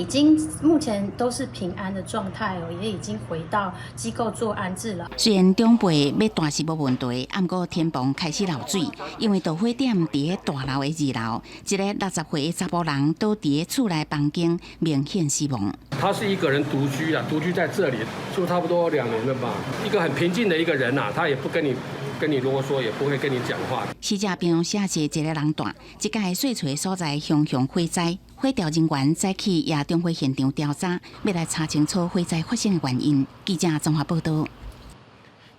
目前都是平安的状态哦，也已经回到机构做安置了。虽然中辈要断是无问题，不过天棚开始漏水，因为导火点伫大楼的2楼，一个60岁的查甫人倒伫厝内房间，明显死亡。他是一个人独居啊，独居在这里就差不多2年了吧。一个很平静的一个人啊，他也不跟你啰嗦，也不会跟你讲话。死者平常写是一个人住，这个碎锤所在熊熊火灾，火调人员再去夜中火现场调查，要来查清楚火灾发生的原因。记者综合报道。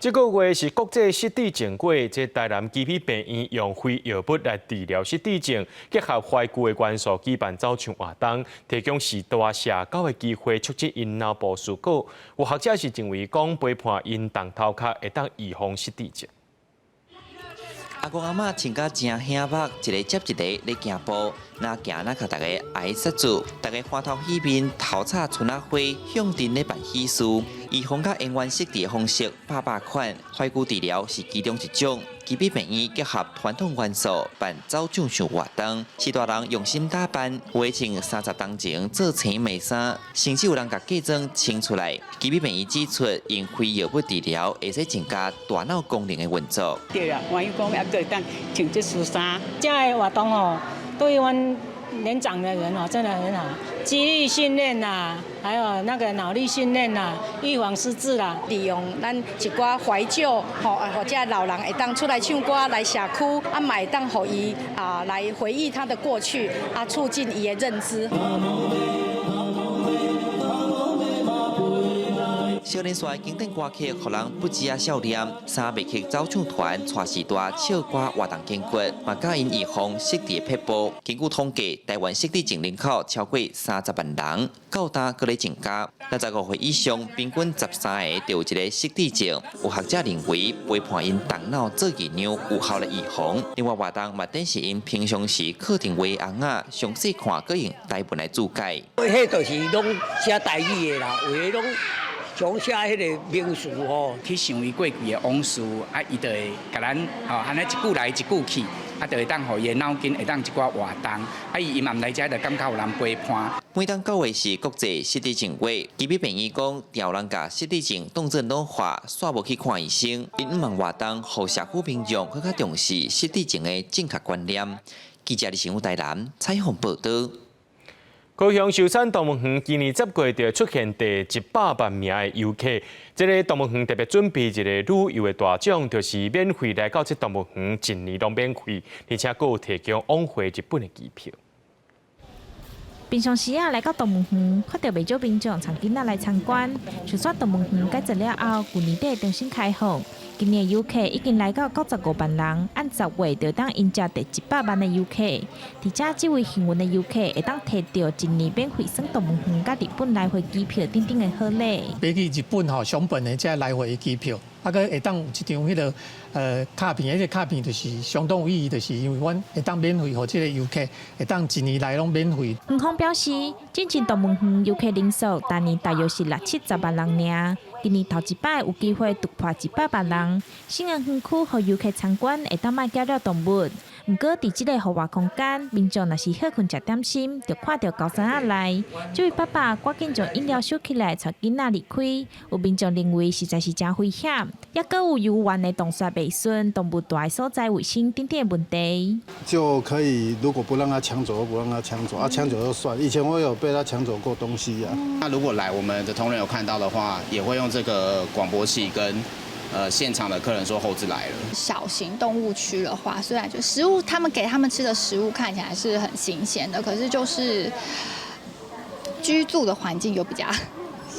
这个月是国际失智症月，这台南基皮病院用非药物来治疗失智症，结合怀旧的元素举办走唱活动，提供时大社交的机会，促进因脑部思考。有学者是认为讲陪伴因动头壳会当预防失智症。阿公阿嬷穿甲真显目，一个接一个咧行步，那行那甲大家挨塞住，大家花头喜面，头插春仔花，向阵咧办喜事。预防甲延缓失智的方式800款，怀旧治疗是其中一种。基比病院结合传统元素办走唱唱活动，许多人用心打扮，有的穿30当前做青眉衫，甚至有人甲假装穿出来。基比病院指出，用非药物治疗会使增加大脑功能的运作。对啊，万一讲也可以当穿这恤衫，这样的活动哦，对阮年长的人哦，真的很好，肌力训练呐，还有那个脑力训练呐，预防失智啦。利用咱一寡怀旧，或者老人会当出来唱歌来社区，啊，买当互伊来回忆他的过去，啊，促进伊的认知。少年帅经典歌曲，互人不止啊笑念。三美曲走唱团带时代唱歌活动经过，嘛教因预防失智的撇步。根据统计，台湾失智症人口超过30万人，到单搁咧增加。65岁以上，平均13个就有一个失智症。有学者认为，陪伴因动脑做研究有效来预防。另外，活动嘛等是因平常时课程画红仔，详细看搁用台文来注解。迄就是拢写台语的啦，有诶拢。讲写迄个名词吼，去想伊过去的往事，啊，伊就会甲咱吼，安尼一句来一句去，啊，就会当互伊的脑筋会当一寡活动，啊，伊嘛来遮就感觉有人陪伴。每当9月是国际失智症月，基比病院讲，调人甲失智症当作老化，煞无去看医生，因毋忙活动，互社区民众更加重视失智症的正确观念。记者李成武台南采访报道。高雄寿山动物园今年10月就出现第100万名的游客。这个动物园特别准备一个旅游的大奖，就是免费来到这动物园，一年拢免费，而且还有提供往回日本的机票。平常时来到动物园，看到袂少民众带囡仔来参观。就算动物园改造了后，去年底重新开放，今年游客已经来到95万人，按10月就当迎接第100万的游客。而且这位幸运的游客会当摕到一年免费耍动物园甲日本来回机票等等的好礼。比起日本上本的这来回的机票，啊个会当有一张迄个卡片，迄个卡片就是相当有意义，就是因为阮会当免费，互这个游客会当一年来拢免费。园方表示，进前动物园游客人数当年大约是60-70万人尔，今年头一摆有机会突破100万人。新园园区互游客参观会当卖加了动物，不过伫这个户外空间，民众若是好困食点心，就看到高山仔来。这位爸爸赶紧将饮料收起来，带囡仔离开。有民众认为实在是真危险，也搁有游玩的洞穴袂顺、动物大的所在卫生等等问题。就可以，如果不让他抢走，不让他抢走，抢走就算。以前我有被他抢走过东西啊。那如果来我们的同仁有看到的话，也会用这个广播器跟现场的客人说猴子来了。小型动物区的话，虽然就食物，他们给他们吃的食物看起来是很新鲜的，可是就是居住的环境又比较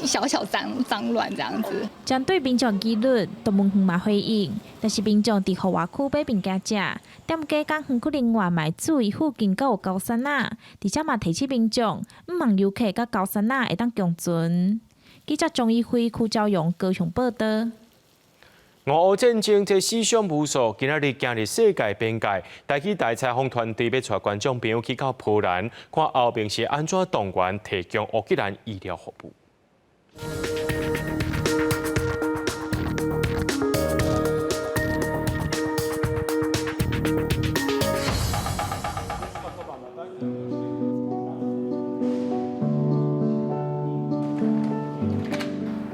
小脏乱这样子。针对民众议论，动物园嘛回应，但是民众伫户外区买物件食，店家讲园区另外嘛注意附近阁有高山仔，而且嘛提醒民众，毋望游客甲高山仔会当共存。记者钟义辉、邱昭勇高雄报道。俄乌战争这死伤无数，今仔日行入世界边界，台起大采访团队要带观众朋友去到波兰，看后面是安怎动员提供乌克兰医疗服务。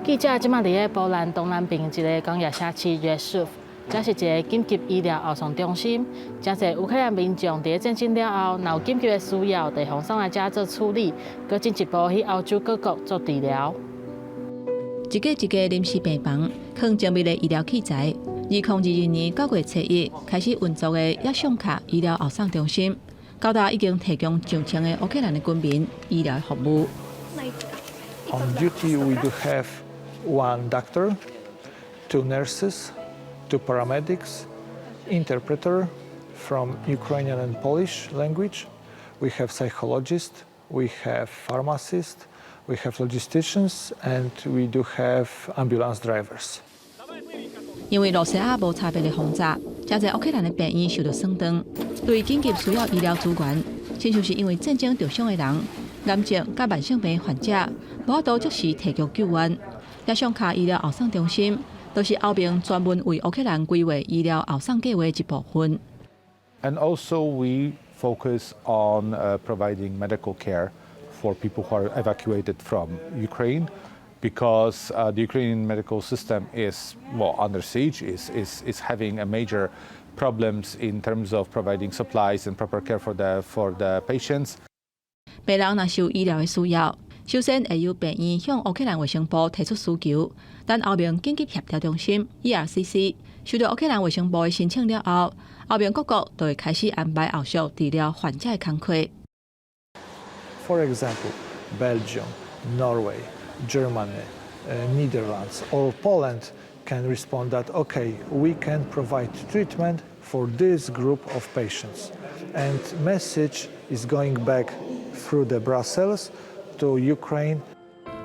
记者即马伫咧波兰东南边一个工业社区热苏，这是一个紧急医疗后送中心。真侪乌克兰民众伫咧战争了后，若有紧急的需要，地方送来遮做处理，搁进一步去欧洲各国做治疗。一个临时病房，放精密的医疗器材。2022年9月7日开始运作的亚尚卡医疗后送中心，到达已经提供上千的乌克兰的军民医疗服务。On duty, we do have one doctor 2 nurses, 2 paramedics, interpreter from Ukrainian and Polish language. We have psychologists, we have pharmacists, we have logisticians, and we do have ambulance drivers. 因为罗西亚无差别的轰炸，真侪乌克兰的病院受到损伤，对紧急需要医疗资源，亲像是因为战争受伤的人、癌症甲慢性病患者，无法度即时提供救援。加上卡医疗后送中心，都是后边专门为乌克兰规划医疗后送计划一部分。And also we focus on providing medical care for people who are evacuated from Ukraine. Because the Ukrainian medical system is under siege, is having a major problems in terms of providing supplies and proper care for the patients. 病人若受医疗的需要，首先会由病院向乌克兰卫生部提出需求，但后面紧急协调中心 ERCC 收到乌克兰卫生部的申请了后，后面各国就会开始安排后续治疗患者的工作。For example, Belgium, Norway, Germany, Netherlands, or Poland can respond that, okay, we can provide treatment for this group of patients. And message is going back through the Brussels to Ukraine.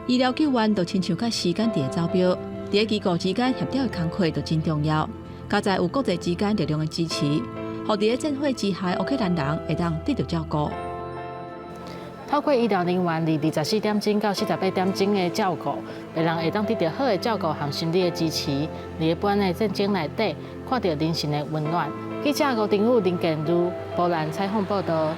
医疗救援就亲像甲时间地走表，伫机构之间协调的工作就真重要。加在有国际之间力量的支持，互伫战火之下乌克兰人会当得到照顾。透过医疗人员伫24点钟到48点钟的照顾，病人会当得到好的照顾和心理的支持。伫一般的战争内底，看到人性的温暖。记者吴定宇、林建如波兰采访报道。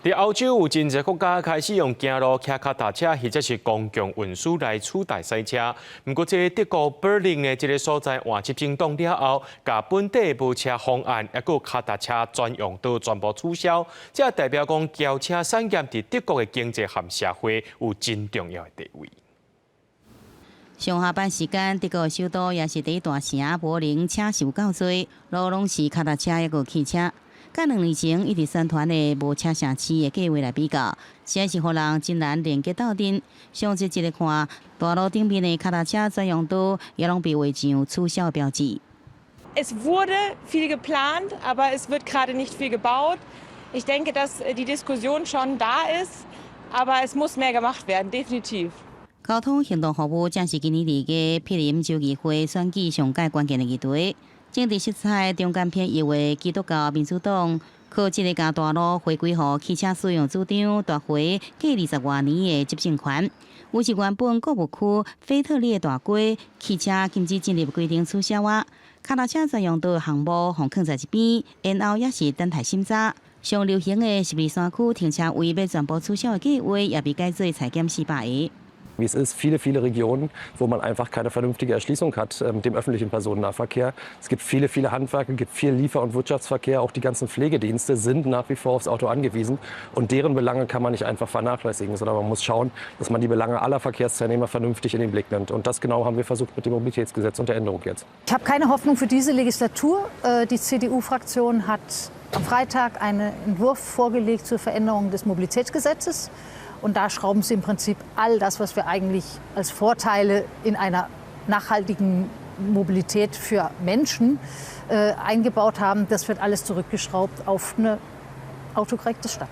在欧洲有真侪国家开始用走路、骑脚踏车或者是公共运输来取代赛车。不过，这德国 Berlin 的这个所在换执政党了后，甲本地无车方案，还有脚踏车专用道全部取消。这代表讲轿车产业在德国的经济和社会有真重要的地位。上下班时间，德国首都也是第一大城柏林，车是有够多，路拢是脚踏车还有汽车。甲2年前一直宣传的无车城市的计划来比较，实在是互人真难连接到阵。上一个看，大路顶边的脚踏车专用道也拢被画上取消标志。Es wurde viel geplant, aber es wird gerade nicht viel gebaut. Ich denke, dass die Diskussion schon da ist, aber es muss mehr gemacht werden, definitiv. 交通行动服务正是今年2月毗邻州议会选举上界关键的议题。政治色彩中间偏右的基督教民主党，靠这个将大路回归予汽车使用主张，夺回过20多年的执政权。有一原本购物区腓特烈大街，汽车禁止进入规定取消啊。脚踏车专用道项目放放在一边，然后也是等待审查。上流行的12山区停车位要全部取消的计划，也被改做裁减400个。Wie es ist, viele Regionen, wo man einfach keine vernünftige Erschließung hat mit dem öffentlichen Personennahverkehr. Es gibt viele Handwerker, es gibt viel Liefer- und Wirtschaftsverkehr. Auch die ganzen Pflegedienste sind nach wie vor aufs Auto angewiesen. Und deren Belange kann man nicht einfach vernachlässigen, sondern man muss schauen, dass man die Belange aller Verkehrsteilnehmer vernünftig in den Blick nimmt. Und das genau haben wir versucht mit dem Mobilitätsgesetz und der Änderung jetzt. Ich habe keine Hoffnung für diese Legislatur. Die CDU-Fraktion hat am Freitag einen Entwurf vorgelegt zur Veränderung des Mobilitätsgesetzes. Und da schrauben sie im Prinzip all das, was wir eigentlich als Vorteile in einer nachhaltigen Mobilität für Menschen eingebaut haben, das wird alles zurückgeschraubt auf eine autokorrekte Stadt.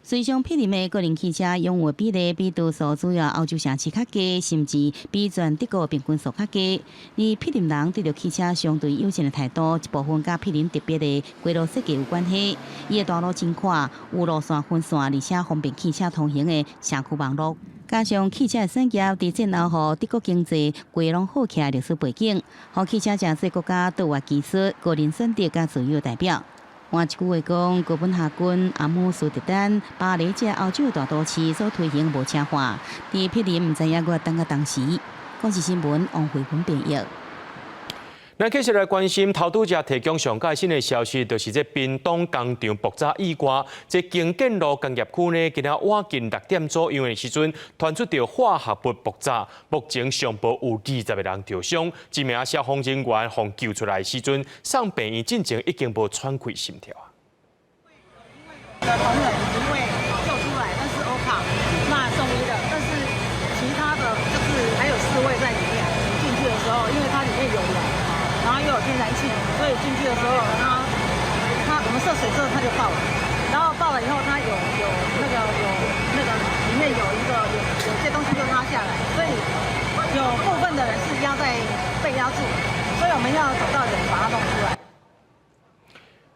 随上毗邻的个人汽车拥有比例比多数主要欧洲城市较低，甚至比全德国平均数较低。而毗邻人对着汽车相对友善的态度，一部分甲毗邻特别的轨道设计有关系。伊的道路真宽，有路线分线，而且方便汽车通行的社区网络。加上汽车的产业在战后，互德国经济规拢好起来历史背景，互汽车正式国家对外技术、个人选择甲自由代表。换一句话讲，哥本哈根、阿姆斯特丹、巴黎这欧洲大都市所推行无车化，伫毗邻毋知影我等到当时。国际新闻王慧芬编译。咱继续来关心，头拄则提供上届新的消息，就是这屏东工厂爆炸以外，这经建路工业区呢，今仔晚近6点左右的时阵，传出着化学物爆炸，目前上报有20个人受伤，一名消防人员被救出来的时阵，送病院进前已经无喘气心跳。同仁因为救出来，但是欧卡那送医的，但是其他的就是还有4位在里面进去的时候，因为它里面油的，然后又有天然气，所以进去的时候，我们涉水之后它就爆了，然后爆了以后它有里面有些东西就拉下来，所以有部分的人是被压住，所以我们要找到人把它弄出来。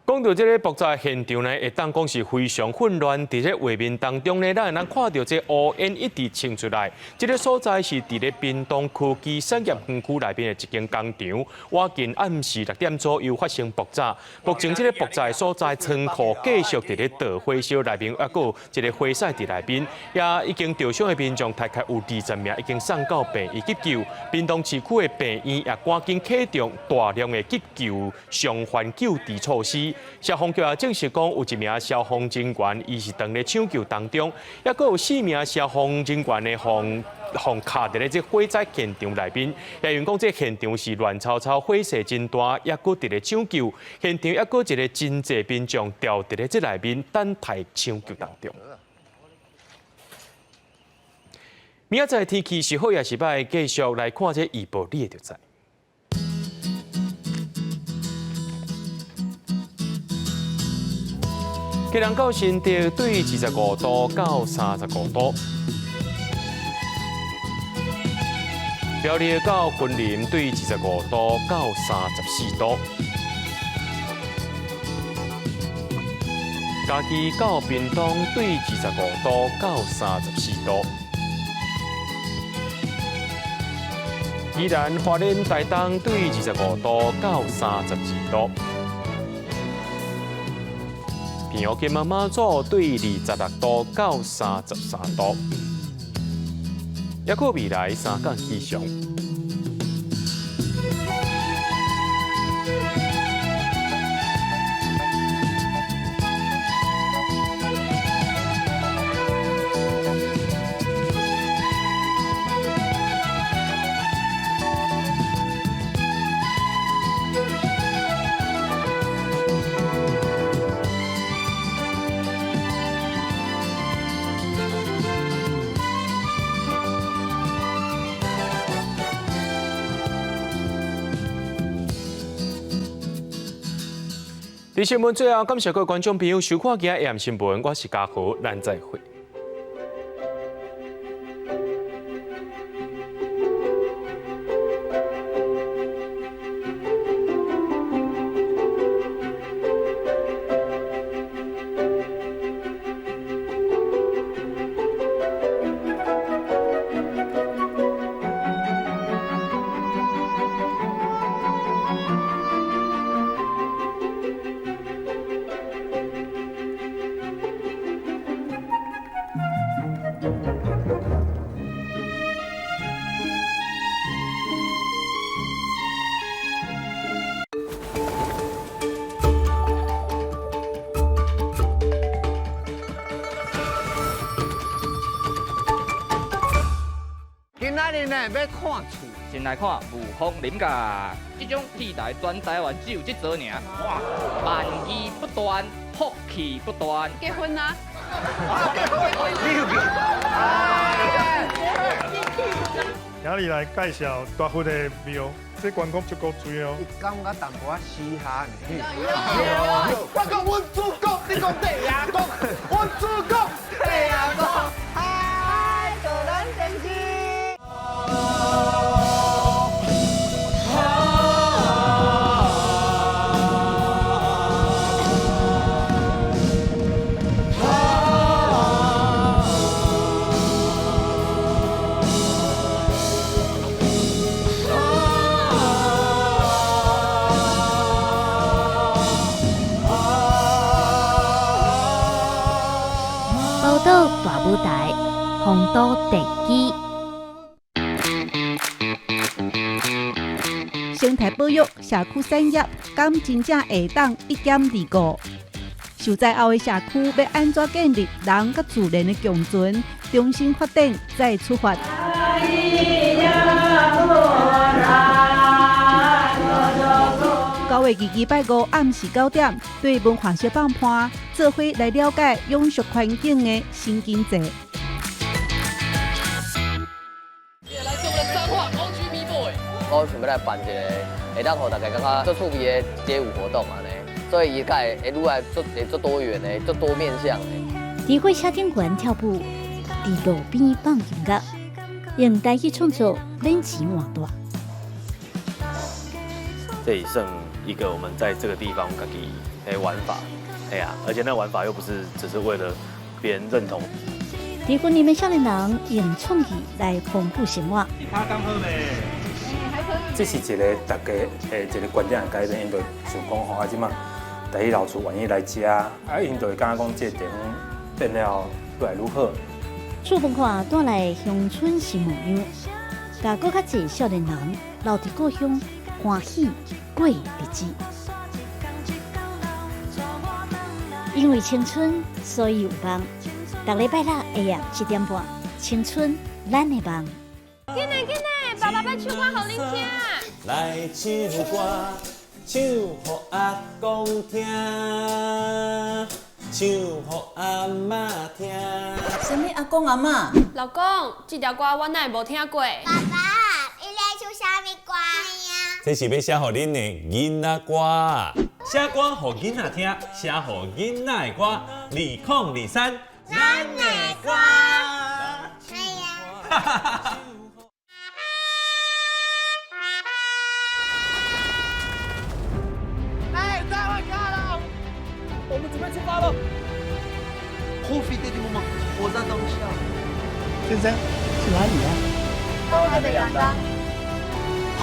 讲到这个爆炸现场呢，会当讲是非常混乱。伫这画面当中呢，咱会看到这乌烟一直冲出来。这个所在是伫咧屏东科技产业园区内边的一间工厂。晚近暗时6点左右发生爆炸。目前这个爆炸所在仓库继续伫咧导火烧内面，还有一个火势伫内边，也已经受伤的民众大概有20名，已经送到病院急救。屏东市区的病院也赶紧启动大量的急救伤患救治措施。消防局也证实讲，有1名消防人员伊是当咧抢救当中，也佫有4名消防人员呢，互卡伫咧这火灾现场内边。也因讲这现场是乱糟糟，火势真大，也佫伫咧抢救现场，也佫一个真济民众掉伫咧这内面等待抢救当中。明仔载天气是好也是歹，继续来看这预报，你就知。基隆到新竹对25度到35度，苗栗到云林对25度到34度，嘉义到屏东对25度到34度，宜兰花莲台东对25度到32度。平阳金马祖对26度到33度，也佫未来3天气象。新闻最后，感谢各位观众朋友收看今日AM新闻，我是嘉豪，咱再会。要看厝，先来看雾峰林家，这种戏台全台湾只有这组尔。哇，万意不断，福气不断。结婚啊！今日来介绍大佛的庙，这观光足够水哦。感觉淡薄仔稀罕。我讲阮主角，你讲地牙公，阮主角地牙公。嗨，个人电视。宝岛大舞台，红都地基。生态保育、社区产业，敢真正会当一兼二顾？受灾后的社区要安怎建立人甲自然的共存，重新发展再出发。9月22拜5暗时9点，对文化小放伴，做伙来了解永续环境的新经济。接下来是我们的彰化高居 B Boy。我想要来办一个，会当互大家感觉做趣味的街舞活动安尼，所以伊个会愈来做多元的、做多面向的。伫火车顶悬跳舞，伫路边放音乐，用台语创作免钱换大。这也剩一个我们在这个地方自己的玩法，哎呀，而且那玩法又不是只是为了别人认同。伫婚礼的少年人用创意来丰富生活。他刚好咧。这是一个大家一个观点的改变，因就想讲吼，啊，即马台语老厝愿意来食，啊，因就会感觉讲这个地方变了越来越好。厝文化带来乡村新模样，甲更较侪少年人留伫故乡欢喜过日子。因为青春，所以有梦。逐礼拜六下夜7点半，青春咱的梦。紧来紧来，爸爸要唱歌互恁听。来唱歌，唱互阿公听，唱互阿嬷听。什么阿公阿嬷？老公，这条歌我哪会无听过？爸爸，你来唱啥物歌？这是要写互恁的囡仔歌。写歌互囡仔听，写互囡仔的歌。2023，咱的歌。哎呀！哎，大会开了，我们准备出发了。Profitez du moment，活在当下。先生，去哪里啊？东海的阳光。好。